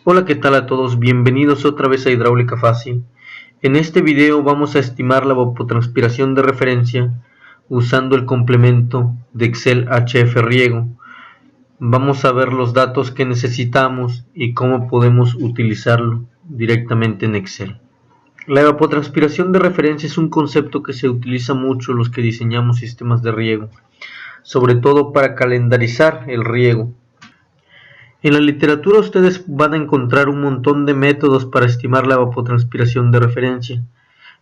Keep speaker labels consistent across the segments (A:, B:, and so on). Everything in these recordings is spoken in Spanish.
A: Hola, ¿qué tal a todos? Bienvenidos otra vez a Hidráulica Fácil. En este video vamos a estimar la evapotranspiración de referencia usando el complemento de Excel HF Riego. Vamos a ver los datos que necesitamos y cómo podemos utilizarlo directamente en Excel. La evapotranspiración de referencia es un concepto que se utiliza mucho los que diseñamos sistemas de riego, sobre todo para calendarizar el riego. En la literatura ustedes van a encontrar un montón de métodos para estimar la evapotranspiración de referencia.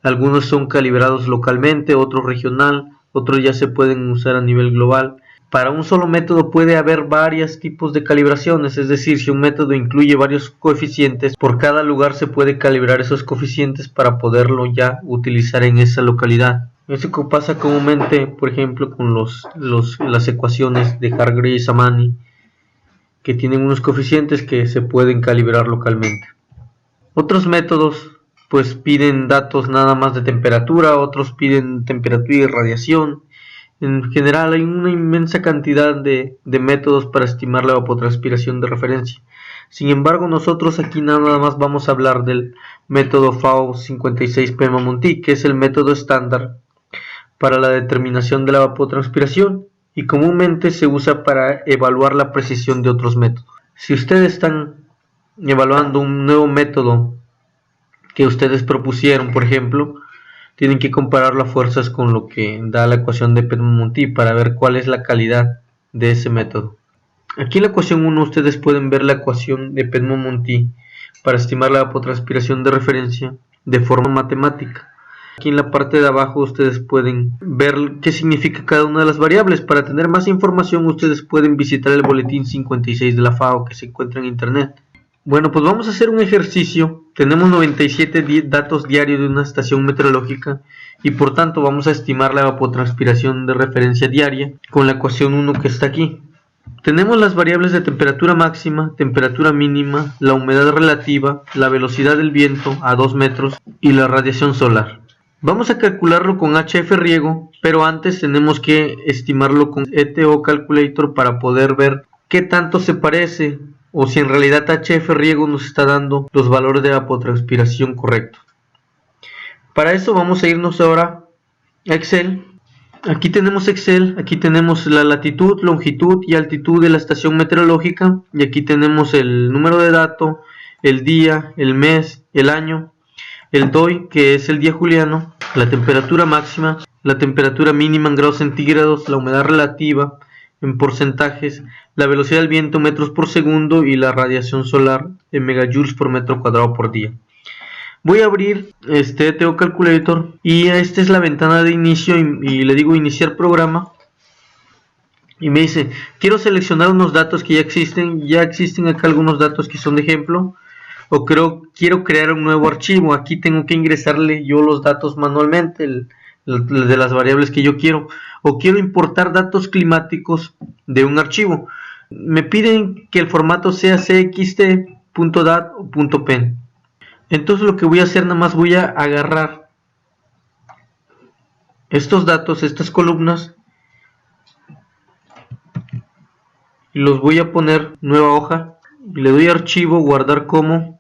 A: Algunos son calibrados localmente, otros regional, otros ya se pueden usar a nivel global. Para un solo método puede haber varios tipos de calibraciones, es decir, si un método incluye varios coeficientes, por cada lugar se puede calibrar esos coeficientes para poderlo ya utilizar en esa localidad. Eso pasa comúnmente, por ejemplo, con las ecuaciones de Hargreaves-Samani, que tienen unos coeficientes que se pueden calibrar localmente. Otros métodos pues piden datos nada más de temperatura, otros piden temperatura y radiación. En general hay una inmensa cantidad de métodos para estimar la evapotranspiración de referencia. Sin embargo, nosotros aquí nada más vamos a hablar del método FAO 56 Pema-Monti, que es el método estándar para la determinación de la evapotranspiración y comúnmente se usa para evaluar la precisión de otros métodos. Si ustedes están evaluando un nuevo método que ustedes propusieron, por ejemplo, tienen que compararlo a fuerzas con lo que da la ecuación de Pema-Monti para ver cuál es la calidad de ese método. Aquí en la ecuación 1 ustedes pueden ver la ecuación de Pema-Monti para estimar la evapotranspiración de referencia de forma matemática. Aquí en la parte de abajo ustedes pueden ver qué significa cada una de las variables. Para tener más información ustedes pueden visitar el boletín 56 de la FAO que se encuentra en internet. Bueno, pues vamos a hacer un ejercicio. Tenemos 97 datos diarios de una estación meteorológica y por tanto vamos a estimar la evapotranspiración de referencia diaria con la ecuación 1 que está aquí. Tenemos las variables de temperatura máxima, temperatura mínima, la humedad relativa, la velocidad del viento a 2 metros y la radiación solar. Vamos a calcularlo con HF Riego, pero antes tenemos que estimarlo con ETO Calculator para poder ver qué tanto se parece o si en realidad HF Riego nos está dando los valores de evapotranspiración correctos. Para eso vamos a irnos ahora a Excel. Aquí tenemos Excel, aquí tenemos la latitud, longitud y altitud de la estación meteorológica y aquí tenemos el número de dato, el día, el mes, el año, el DOI, que es el día juliano, la temperatura máxima, la temperatura mínima en grados centígrados, la humedad relativa en porcentajes, la velocidad del viento en metros por segundo y la radiación solar en megajoules por metro cuadrado por día. Voy a abrir este ETO Calculator y esta es la ventana de inicio y le digo iniciar programa y me dice quiero seleccionar unos datos que ya existen acá algunos datos que son de ejemplo o quiero crear un nuevo archivo. Aquí tengo que ingresarle yo los datos manualmente de las variables que yo quiero, o quiero importar datos climáticos de un archivo. Me piden que el formato sea cxt, .dat o .pen. Entonces lo que voy a hacer, nada más voy a agarrar estos datos, estas columnas, y los voy a poner nueva hoja, y le doy a archivo, guardar como,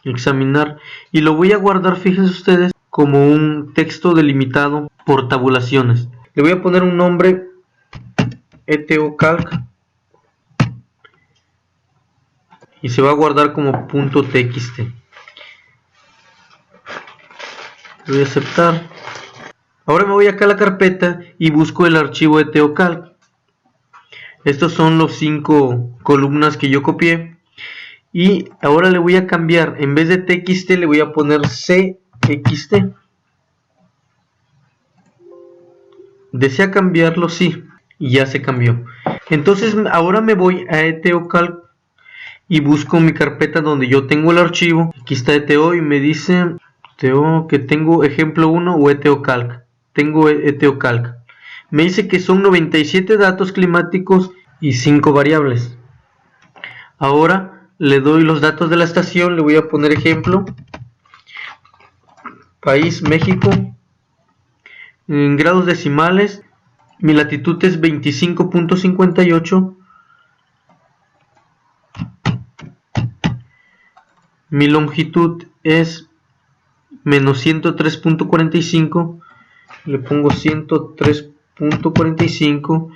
A: examinar, y lo voy a guardar, fíjense ustedes, como un texto delimitado por tabulaciones. Le voy a poner un nombre, ETO Calc, y se va a guardar como .txt. Le voy a aceptar. Ahora me voy acá a la carpeta y busco el archivo ETO Calc. Estos son los 5 columnas que yo copié. Y ahora le voy a cambiar, en vez de txt le voy a poner cxt. ¿Desea cambiarlo? Sí, y ya se cambió. Entonces ahora me voy a ETO Calc y busco mi carpeta donde yo tengo el archivo. Aquí está ETO y me dice ETO que tengo ejemplo 1 o ETO Calc. Tengo ETO Calc. Me dice que son 97 datos climáticos y 5 variables. Ahora le doy los datos de la estación, le voy a poner ejemplo, país México, en grados decimales, mi latitud es 25.58, Mi longitud es menos 103.45, le pongo 103.45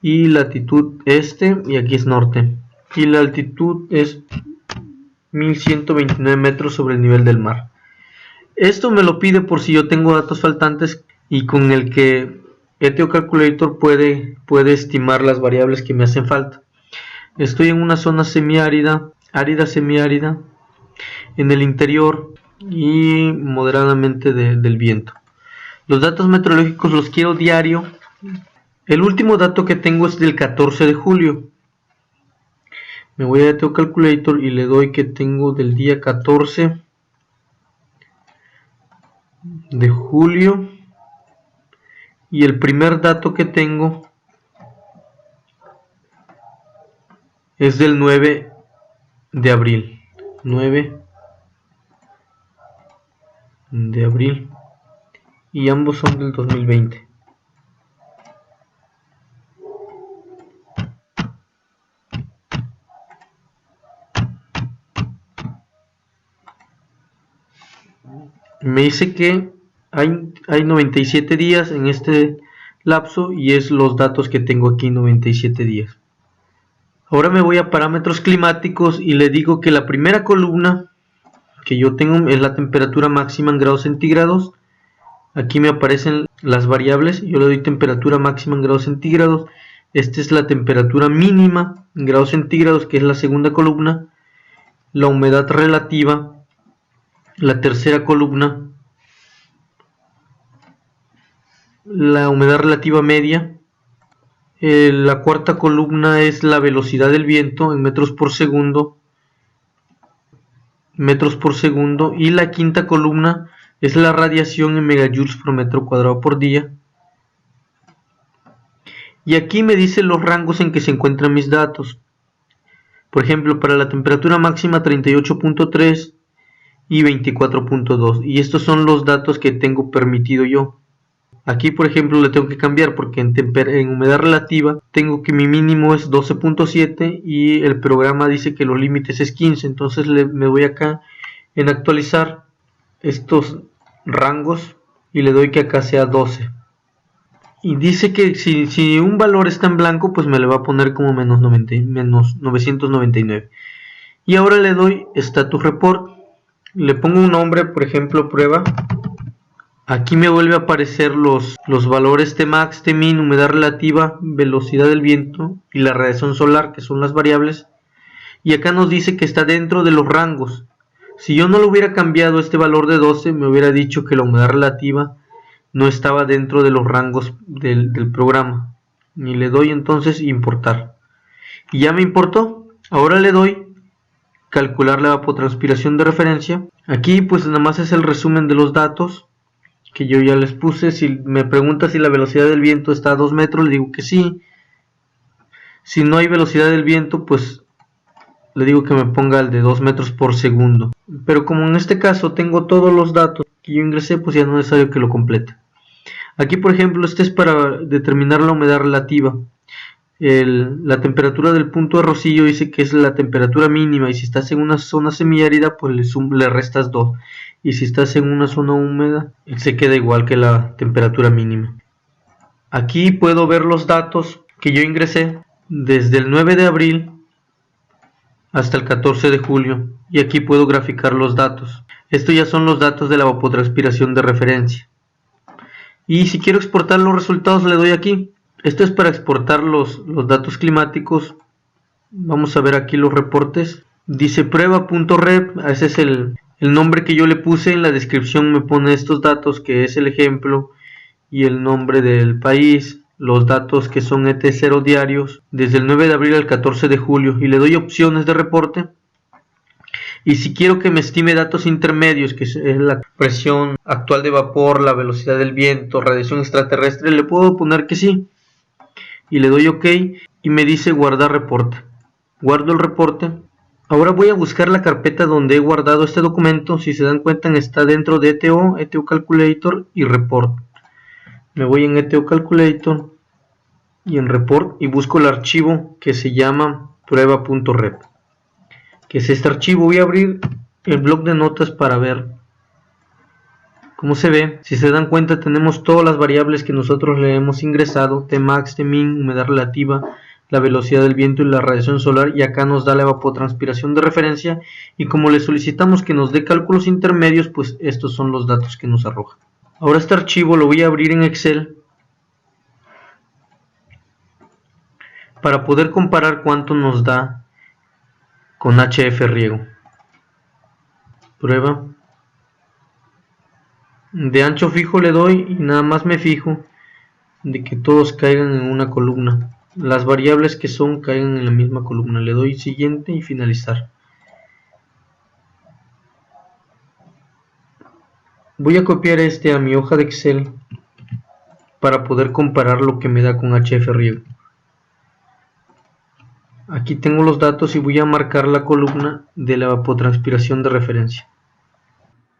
A: y latitud este, y aquí es norte, y la altitud es 1129 metros sobre el nivel del mar. Esto me lo pide por si yo tengo datos faltantes y con el que ETO Calculator puede estimar las variables que me hacen falta. Estoy en una zona semiárida, semiárida, en el interior y moderadamente del viento. Los datos meteorológicos los quiero diario. El último dato que tengo es del 14 de julio. Me voy a ETO Calculator y le doy que tengo del día 14 de julio. Y el primer dato que tengo es del 9 de abril. 9 de abril. Y ambos son del 2020. Me dice que hay 97 días en este lapso y es los datos que tengo aquí, 97 días. Ahora me voy a parámetros climáticos y le digo que la primera columna que yo tengo es la temperatura máxima en grados centígrados. Aquí me aparecen las variables, yo le doy temperatura máxima en grados centígrados. Esta es la temperatura mínima en grados centígrados, que es la segunda columna. La humedad relativa, la tercera columna. La humedad relativa media. La cuarta columna es la velocidad del viento en metros por segundo. Y la quinta columna es la radiación en megajoules por metro cuadrado por día. Y aquí me dice los rangos en que se encuentran mis datos. Por ejemplo, para la temperatura máxima 38.3 y 24.2. Y estos son los datos que tengo permitido yo. Aquí, por ejemplo, le tengo que cambiar porque en humedad relativa tengo que mi mínimo es 12.7 y el programa dice que los límites es 15. Entonces me voy acá en actualizar estos rangos y le doy que acá sea 12. Y dice que si un valor está en blanco, pues me le va a poner como menos 999. Y ahora le doy Status Report. Le pongo un nombre, por ejemplo, prueba. Aquí me vuelve a aparecer los valores Tmax, Tmin, humedad relativa, velocidad del viento y la radiación solar, que son las variables. Y acá nos dice que está dentro de los rangos. Si yo no le hubiera cambiado este valor de 12, me hubiera dicho que la humedad relativa no estaba dentro de los rangos del programa. Y le doy entonces importar. Y ya me importó. Ahora le doy calcular la evapotranspiración de referencia. Aquí pues nada más es el resumen de los datos que yo ya les puse. Si me pregunta si la velocidad del viento está a 2 metros, le digo que sí. Si no hay velocidad del viento, pues le digo que me ponga el de 2 metros por segundo. Pero como en este caso tengo todos los datos que yo ingresé, pues ya no es necesario que lo complete. Aquí, por ejemplo, este es para determinar la humedad relativa. La temperatura del punto de Rocío dice que es la temperatura mínima, y si estás en una zona semiárida, pues le restas 2. Y si estás en una zona húmeda, se queda igual que la temperatura mínima. Aquí puedo ver los datos que yo ingresé desde el 9 de abril hasta el 14 de julio. Y aquí puedo graficar los datos. Estos ya son los datos de la evapotranspiración de referencia. Y si quiero exportar los resultados, le doy aquí. Esto es para exportar los datos climáticos. Vamos a ver aquí los reportes. Dice prueba.rep, ese es el nombre que yo le puse. En la descripción me pone estos datos, que es el ejemplo y el nombre del país. Los datos que son ET0 diarios desde el 9 de abril al 14 de julio. Y le doy opciones de reporte. Y si quiero que me estime datos intermedios, que es la presión actual de vapor, la velocidad del viento, radiación extraterrestre, le puedo poner que sí. Y le doy OK y me dice guardar reporte. Guardo el reporte. Ahora voy a buscar la carpeta donde he guardado este documento. Si se dan cuenta, está dentro de ETO Calculator y Report. Me voy en ETO Calculator y en Report y busco el archivo que se llama prueba.rep, que es este archivo. Voy a abrir el bloc de notas para ver cómo se ve. Si se dan cuenta, tenemos todas las variables que nosotros le hemos ingresado: Tmax, Tmin, humedad relativa, la velocidad del viento y la radiación solar, y acá nos da la evapotranspiración de referencia, y como le solicitamos que nos dé cálculos intermedios, pues estos son los datos que nos arroja. Ahora este archivo lo voy a abrir en Excel para poder comparar cuánto nos da con HF riego. Prueba de ancho fijo le doy y nada más me fijo de que todos caigan en una columna. Las variables que son caigan en la misma columna. Le doy siguiente y finalizar. Voy a copiar este a mi hoja de Excel para poder comparar lo que me da con HF riego. Aquí tengo los datos y voy a marcar la columna de la evapotranspiración de referencia.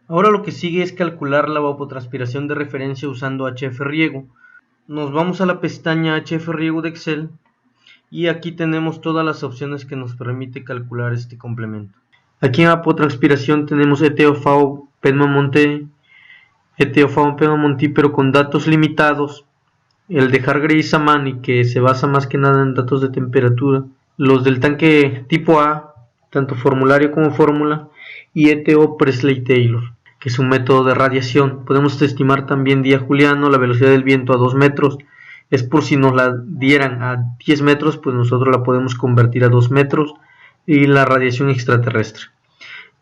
A: Ahora lo que sigue es calcular la evapotranspiración de referencia usando HF riego. Nos vamos a la pestaña HF riego de Excel y aquí tenemos todas las opciones que nos permite calcular este complemento. Aquí en evapotranspiración tenemos ETO-FAO PEDMA-MONTI, ETO-FAO PEDMA-MONTI, pero con datos limitados. El de Hargreaves y Samani, que se basa más que nada en datos de temperatura. Los del tanque tipo A, tanto formulario como fórmula, y ETO Presley-Taylor, que es un método de radiación. Podemos estimar también día juliano, la velocidad del viento a 2 metros. Es por si nos la dieran a 10 metros, pues nosotros la podemos convertir a 2 metros. Y la radiación extraterrestre.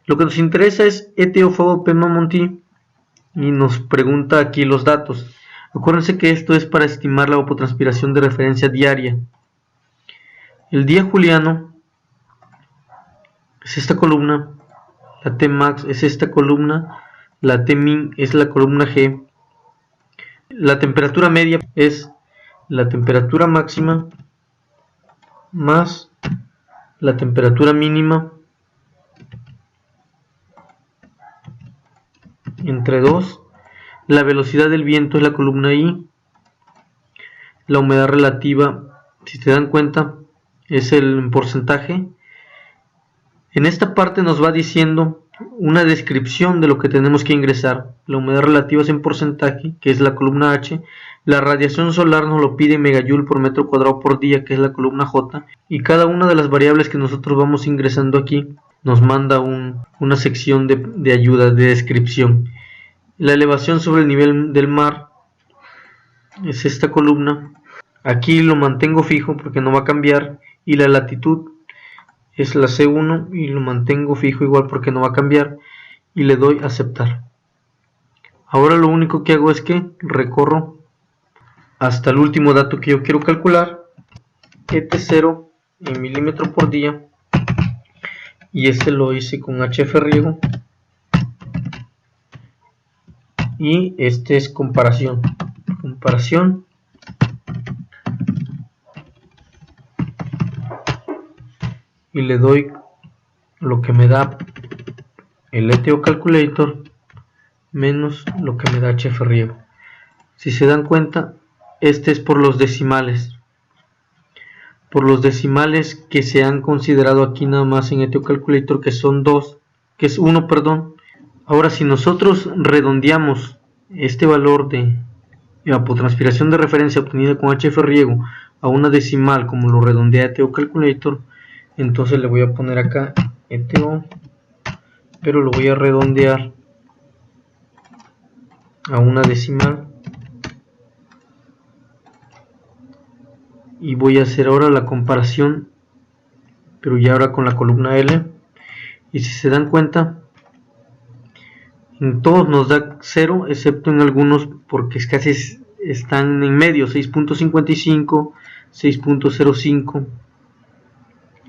A: Lo que nos interesa es ETO-FAO PEDMA-MONTI y nos pregunta aquí los datos. Acuérdense que esto es para estimar la evapotranspiración de referencia diaria. El día juliano es esta columna, la Tmax es esta columna, la Tmin es la columna G, la temperatura media es la temperatura máxima más la temperatura mínima entre 2, la velocidad del viento es la columna I, la humedad relativa, si se dan cuenta, es el porcentaje. En esta parte nos va diciendo una descripción de lo que tenemos que ingresar. La humedad relativa es en porcentaje, que es la columna H. La radiación solar nos lo pide en megajoule por metro cuadrado por día, que es la columna J. Y cada una de las variables que nosotros vamos ingresando aquí nos manda una sección de ayuda, de descripción. La elevación sobre el nivel del mar es esta columna. Aquí lo mantengo fijo porque no va a cambiar. Y la latitud es la C1 y lo mantengo fijo igual porque no va a cambiar. Y le doy a aceptar. Ahora lo único que hago es que recorro hasta el último dato que yo quiero calcular. ET0 en milímetro por día. Y este lo hice con HF riego. Y este es comparación. Y le doy lo que me da el ETO Calculator menos lo que me da HF riego. Si se dan cuenta, este es por los decimales. Por los decimales que se han considerado aquí nada más en ETO Calculator, que son 2, que es 1, perdón. Ahora, si nosotros redondeamos este valor de evapotranspiración de referencia obtenida con HF riego a una decimal, como lo redondea ETO Calculator, entonces le voy a poner acá ETO, pero lo voy a redondear a una decimal. Y voy a hacer ahora la comparación, pero ya ahora con la columna L. Y si se dan cuenta, en todos nos da 0, excepto en algunos porque casi están en medio, 6.55, 6.05.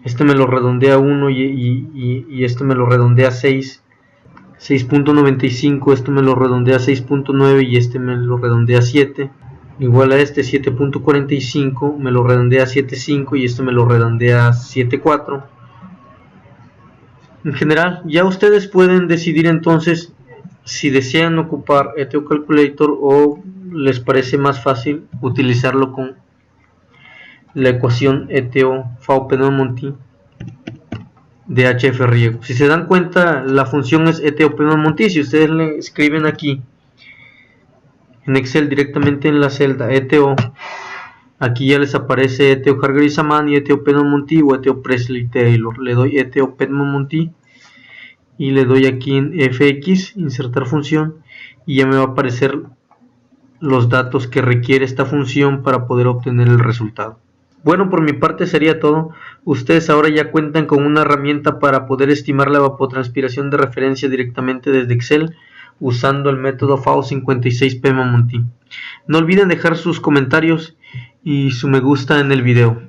A: Este me lo redondea a 1 y este me lo redondea a 6. 6.95, este me lo redondea a 6.9 y este me lo redondea a 7. Igual a este 7.45, me lo redondea a 7.5 y este me lo redondea a 7.4. En general, ya ustedes pueden decidir entonces si desean ocupar ETO Calculator o les parece más fácil utilizarlo con la ecuación ETO-FAO PEDMA-MONTI de HF riego. Si se dan cuenta, la función es ETO-P-Monti. Si ustedes le escriben aquí en Excel directamente en la celda ETO, aquí ya les aparece ETO Hargerizaman y ETO Pedmonti o ETO Presley Taylor. Le doy ETO Pedmonti y le doy aquí en FX, insertar función, y ya me va a aparecer los datos que requiere esta función para poder obtener el resultado. Bueno, por mi parte sería todo. Ustedes ahora ya cuentan con una herramienta para poder estimar la evapotranspiración de referencia directamente desde Excel usando el método FAO56P-Monti. No olviden dejar sus comentarios y su me gusta en el video.